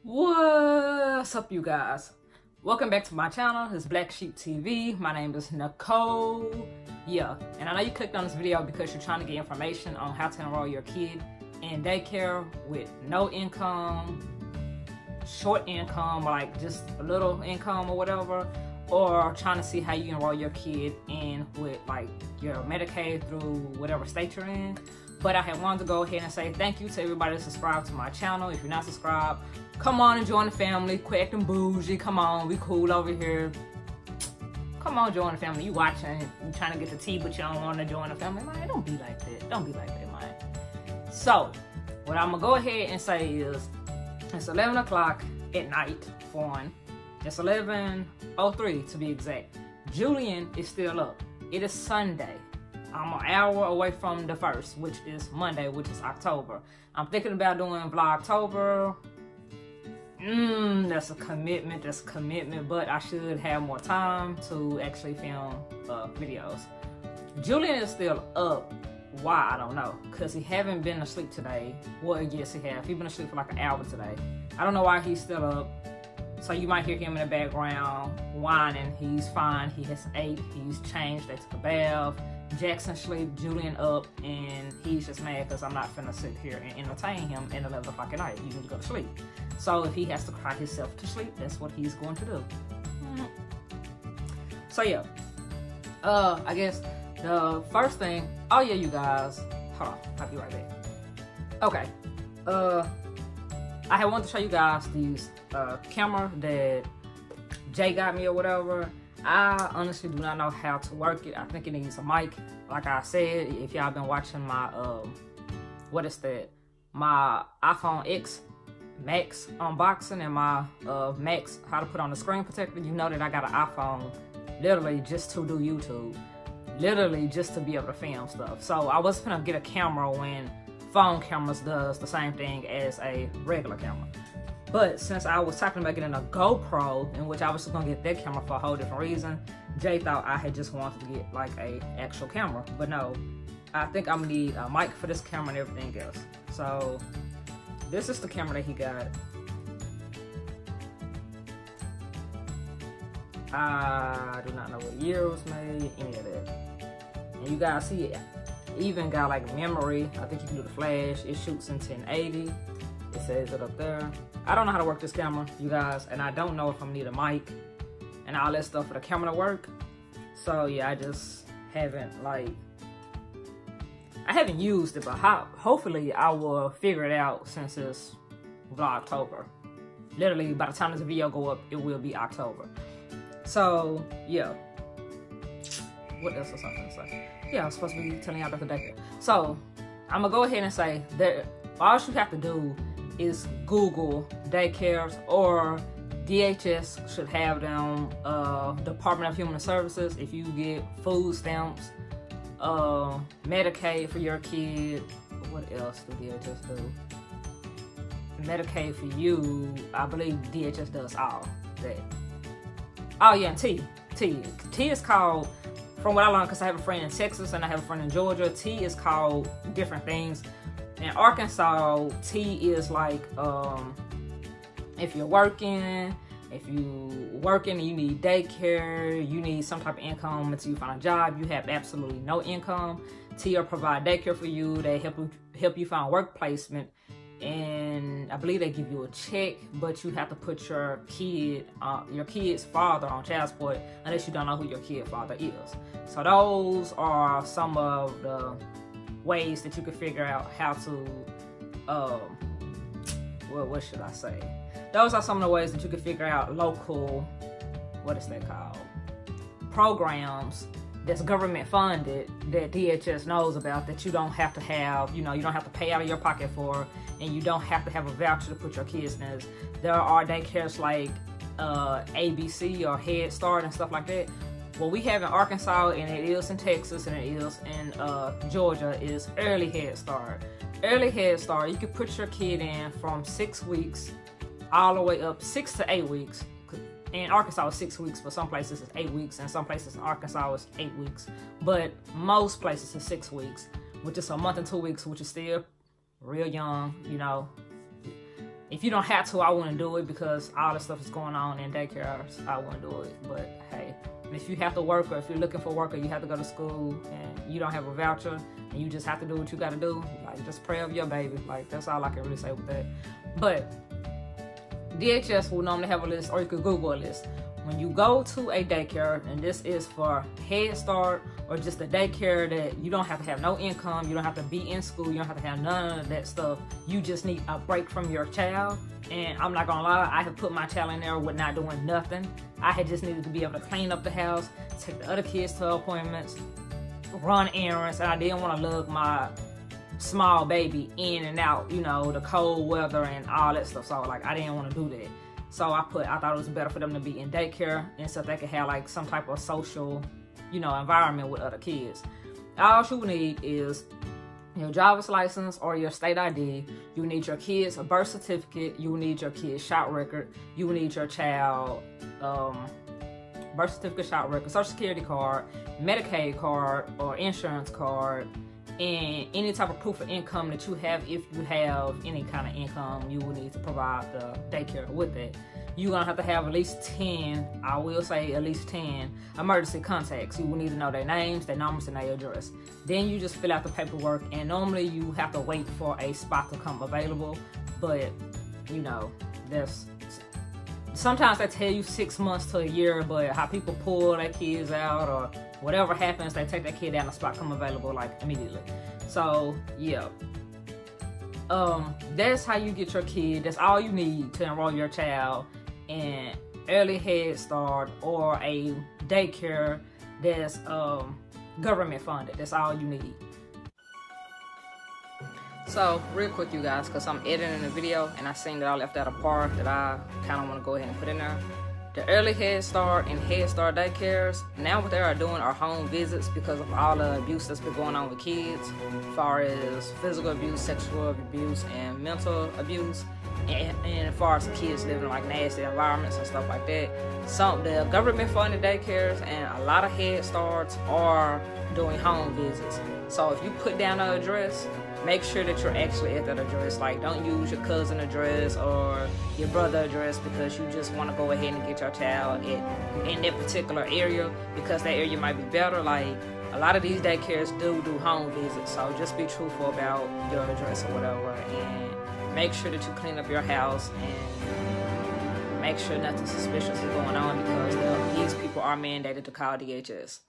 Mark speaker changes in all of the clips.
Speaker 1: What's up, you guys? Welcome back to my channel. It's Black Sheep TV. My name is Nicole. And I know you clicked on this video because you're trying to get information on how to enroll your kid in daycare with no income, short income, or like just a little income or whatever, or trying to see how you enroll your kid in with like your Medicaid through whatever state you're in. But I had wanted to go ahead and say thank you to everybody that subscribed to my channel. If you're not subscribed, come on and join the family. Quit acting bougie. Come on, we cool over here. Come on, join the family. You watching, you trying to get the tea, but you don't want to join the family. Man, don't be like that. Don't be like that, man. So, what I'm going to go ahead and say is, it's 11 o'clock at night for one. It's 11:03 to be exact. Julian is still up. It is Sunday. I'm an hour away from the 1st, which is Monday, which is October. I'm thinking about doing vlogtober. That's a commitment, but I should have more time to actually film videos. Julian is still up. Why? I don't know. Because he haven't been asleep today. Well, yes, he have. He's been asleep for like an hour today. I don't know why he's still up. So you might hear him in the background whining. He's fine. He has ate. He's changed. They took a bath. Jackson sleep, Julian up, and he's just mad because I'm not finna sit here and entertain him at 11 o'clock at night. You need to go to sleep. So if he has to cry himself to sleep, that's what he's going to do. So yeah, I guess the first thing, oh yeah, you guys, hold on, I'll be right back. Okay, I had wanted to show you guys these camera that Jay got me or whatever. I honestly do not know how to work it. I think it needs a mic. Like I said, if y'all been watching my, what is that? My iPhone X Max unboxing and my Max, how to put on the screen protector, you know that I got an iPhone literally just to do YouTube. Literally just to be able to film stuff. So I was gonna get a camera when phone cameras does the same thing as a regular camera. But since I was talking about getting a GoPro, in which I was just gonna get that camera for a whole different reason, Jay thought I had just wanted to get like a actual camera. But no, I think I'm gonna need a mic for this camera and everything else. So this is the camera that he got. I do not know what year it was made, any of that. And you guys see it even got like memory. I think you can do the flash. It shoots in 1080. It says it up there. I don't know how to work this camera, you guys, and I don't know if I'm gonna need a mic and all that stuff for the camera to work. So yeah, I just haven't I haven't used it, but hopefully I will figure it out since it's vlogtober. Literally, by the time this video go up, it will be October. So yeah, what else was I gonna say? Yeah, I was supposed to be telling y'all about the daycare. So I'm gonna go ahead and say that all you have to do is Google daycares, or DHS should have them, Department of Human Services. If you get food stamps, Medicaid for your kid, what else do DHS do? Medicaid for you, I believe DHS does all that. Oh yeah, and T is called, from what I learned, because I have a friend in Texas and I have a friend in Georgia, T is called different things. In Arkansas, T is like, if you're working and you need daycare, you need some type of income until you find a job, you have absolutely no income, T will provide daycare for you. They help you find work placement, and I believe they give you a check, but you have to put your kid's father on child support unless you don't know who your kid's father is. So those are some of the ways that you can figure out how to, well, what should I say? Those are some of the ways that you can figure out local, what is that called? Programs that's government funded that DHS knows about, that you don't have to have, you don't have to pay out of your pocket for, and you don't have to have a voucher to put your kids in. There are daycares like ABC or Head Start and stuff like that. What we have in Arkansas, and it is in Texas, and it is in Georgia, is Early Head Start. Early Head Start, you can put your kid in from 6 weeks all the way up 6 to 8 weeks. In Arkansas, it's 6 weeks, but some places it's 8 weeks, and some places in Arkansas it's 8 weeks. But most places it's 6 weeks, which is a month and 2 weeks, which is still real young, If you don't have to, I wouldn't do it because all the stuff is going on in daycare. I wouldn't do it. But hey, if you have to work, or if you're looking for work, or you have to go to school and you don't have a voucher and you just have to do what you got to do, like just pray over your baby. Like that's all I can really say with that. But DHS will normally have a list, or you could Google a list. When you go to a daycare, and this is for Head Start or just a daycare that you don't have to have no income, you don't have to be in school, you don't have to have none of that stuff. You just need a break from your child. And I'm not gonna lie, I have put my child in there with not doing nothing. I had just needed to be able to clean up the house, take the other kids to appointments, run errands, and I didn't want to lug my small baby in and out, you know, the cold weather and all that stuff. So like I didn't want to do that. So I thought it was better for them to be in daycare, and so they could have like some type of social, you know, environment with other kids. All you will need is your driver's license or your state ID. You need your kid's birth certificate. You will need your kid's shot record. You will need your child birth certificate, shot record, social security card, Medicaid card or insurance card, and any type of proof of income that you have. If you have any kind of income, you will need to provide the daycare with it. You're gonna have to have at least 10, I will say at least 10 emergency contacts. You will need to know their names, their numbers, and their address. Then you just fill out the paperwork, and normally you have to wait for a spot to come available. But you know, sometimes they tell you 6 months to a year, but how people pull their kids out or whatever happens, they take that kid down, the spot come available like immediately. So yeah, that's how you get your kid. That's all you need to enroll your child in early Head Start or a daycare that's government funded. That's all you need. So real quick, you guys, because I'm editing the video and I seen that I left out a part that I kind of want to go ahead and put in there. The early Head Start and Head Start daycares, now what they are doing are home visits because of all the abuse that's been going on with kids, as far as physical abuse, sexual abuse, and mental abuse, and as far as kids living in like nasty environments and stuff like that. Some the government funded daycares and a lot of Head Starts are doing home visits. So if you put down an address, make sure that you're actually at that address. Like, don't use your cousin address or your brother address because you just want to go ahead and get your child in that particular area because that area might be better. Like, a lot of these daycares do home visits, so just be truthful about your address or whatever, and make sure that you clean up your house and make sure nothing suspicious is going on because these people are mandated to call DHS.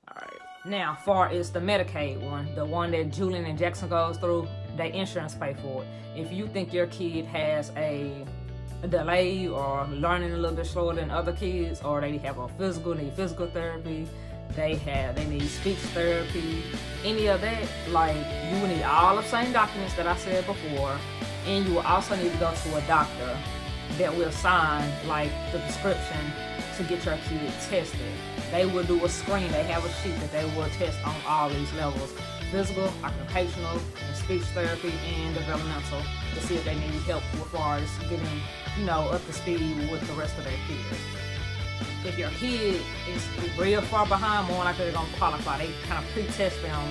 Speaker 1: All right. Now, far as the Medicaid one, the one that Julian and Jackson goes through, their insurance pay for it. If you think your kid has a delay or learning a little bit slower than other kids, or they have a need physical therapy, they need speech therapy, any of that, like, you will need all the same documents that I said before, and you will also need to go to a doctor that will sign like the prescription to get your kid tested. They will do a screen. They have a sheet that they will test on all these levels: physical, occupational, and speech therapy, and developmental, to see if they need help as far as getting, you know, up to speed with the rest of their kids. If your kid is real far behind, more likely they're gonna qualify. They kind of pre-test them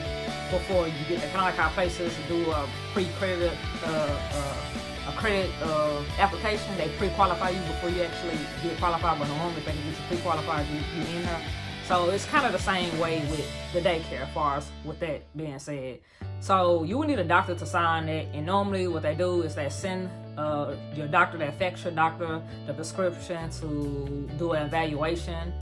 Speaker 1: before you get there. Kind of like how places do a pre-credit credit application. They pre-qualify you before you actually get qualified, but normally if they can get you pre-qualified, you in there. So it's kind of the same way with the daycare, as far as with that being said. So you will need a doctor to sign it, and normally what they do is they send your doctor, that affects your doctor, the prescription to do an evaluation.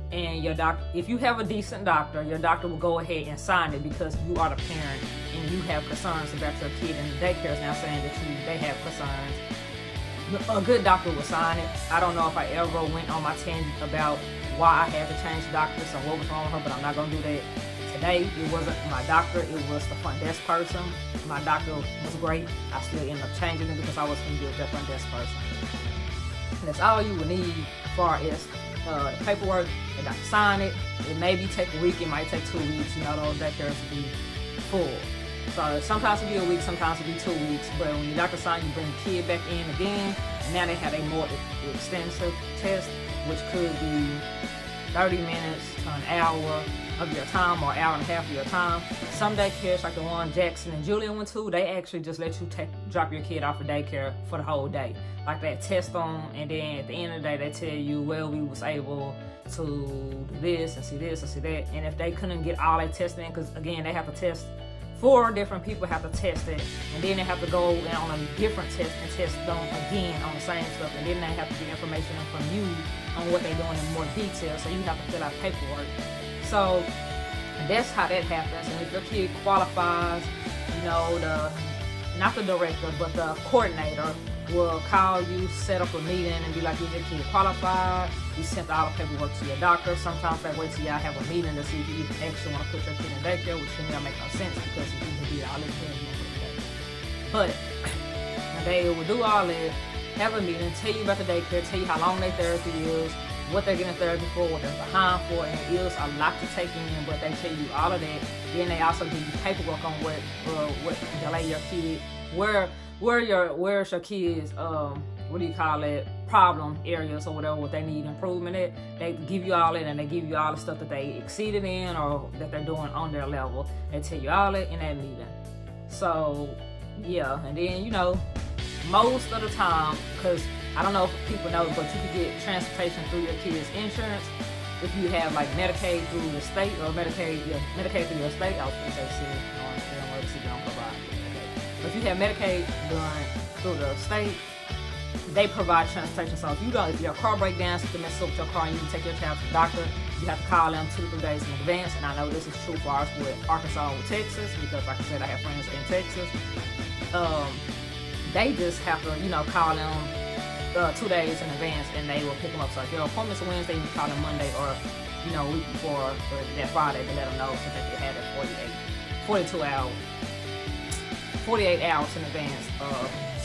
Speaker 1: And your doctor, if you have a decent doctor, your doctor will go ahead and sign it because you are the parent and you have concerns about your kid, and the daycare is now saying that they have concerns. A good doctor will sign it. I don't know if I ever went on my tangent about why I had to change doctors and what was wrong with her, but I'm not going to do that today. It wasn't my doctor, it was the front desk person. My doctor was great. I still ended up changing it because I was going to get that front desk person. And that's all you will need as far as the paperwork. They got to sign it. It maybe take a week, it might take 2 weeks. You know, those daycares will be full. So sometimes it'll be a week, sometimes it'll be 2 weeks. But when your doctor signs, you bring the kid back in again. And now they have a more extensive test, which could be 30 minutes to an hour of your time, or hour and a half of your time. Some daycares, like the one Jackson and Julian went to, they actually just let you drop your kid off at daycare for the whole day. Like they test them, and then at the end of the day, they tell you, well, we was able to do this and see this and see that. And if they couldn't get all their testing in, because again, they have to test, 4 different people have to test it, and then they have to go on a different test and test them again on the same stuff, and then they have to get information from you on what they're doing in more detail, so you have to fill out paperwork. So that's how that happens. And if your kid qualifies, you know, not the director, but the coordinator will call you, set up a meeting, and be like, is your kid qualified? You sent all the paperwork to your doctor. Sometimes they wait till y'all have a meeting to see if you actually want to put your kid in daycare, which to me don't make no sense, because if you do all this, but they will do all that, have a meeting, tell you about the daycare, tell you how long their therapy is, what they're getting therapy for, what they're behind for, and it is a lot to take in, but they tell you all of that. Then they also give you paperwork on what delay your kid, where's your kid's what do you call it, problem areas or whatever, what they need improvement at. They give you all that, and they give you all the stuff that they exceeded in or that they're doing on their level. They tell you all that in that meeting. So yeah, and then, you know, most of the time, because I don't know if people know, but you can get transportation through your kid's insurance if you have like Medicaid through the state, or Medicaid through your state. I was going to say city, don't provide. But if you have Medicaid done through the state, they provide transportation. So if your car breaks down, something messes up with your car, and you can take your child to the doctor, you have to call them 2 to 3 days in advance. And I know this is true for us with Arkansas and Texas, because like I said, I have friends in Texas. They just have to, you know, call them 2 days in advance, and they will pick them up. So if your appointment's Wednesday, you call them Monday, or, you know, a week before, or that Friday, to let them know, so that they had it 48 hours in advance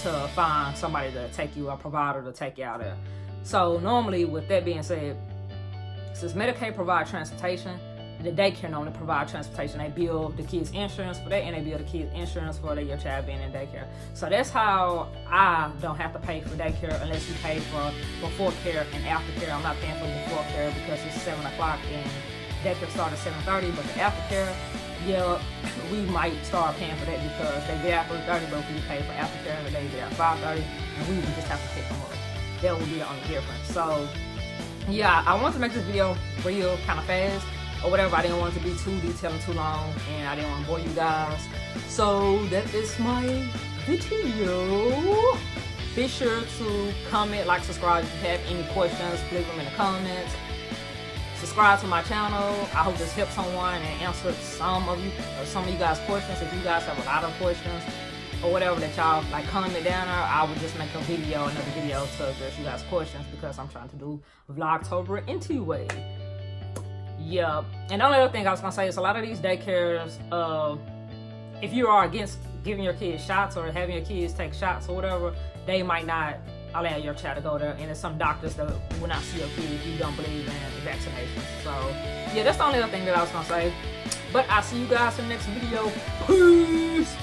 Speaker 1: to find somebody to take you, a provider to take you out there. So normally, with that being said, since Medicaid provides transportation, the daycare normally provide transportation. They bill the kids' insurance for that, and they bill the kids' insurance for your child being in daycare. So that's how I don't have to pay for daycare, unless you pay for before care and after care. I'm not paying for before care because it's 7 o'clock and daycare starts at 7:30. But the after care, yeah, we might start paying for that, because they get out at 3:30, but if we pay for after care, they get out 5:30, and we would just have to pick them up. That would be the only difference. So yeah, I wanted to make this video real kind of fast, or whatever. I didn't want it to be too detailed and too long, and I didn't want to bore you guys. So that is my video. Be sure to comment, like, subscribe. If you have any questions, leave them in the comments. Subscribe to my channel. I hope this helped someone and answered some of you guys' questions. If you guys have a lot of questions or whatever that y'all like, comment down there. I will just make another video to address you guys' questions, because I'm trying to do vlogtober anyway. Yeah, and the only other thing I was gonna say is, a lot of these daycares, if you are against giving your kids shots or having your kids take shots or whatever, they might not allow your child to go there. And there's some doctors that will not see your kid if you don't believe in vaccinations. So yeah, that's the only other thing that I was gonna say. But I'll see you guys in the next video. Peace.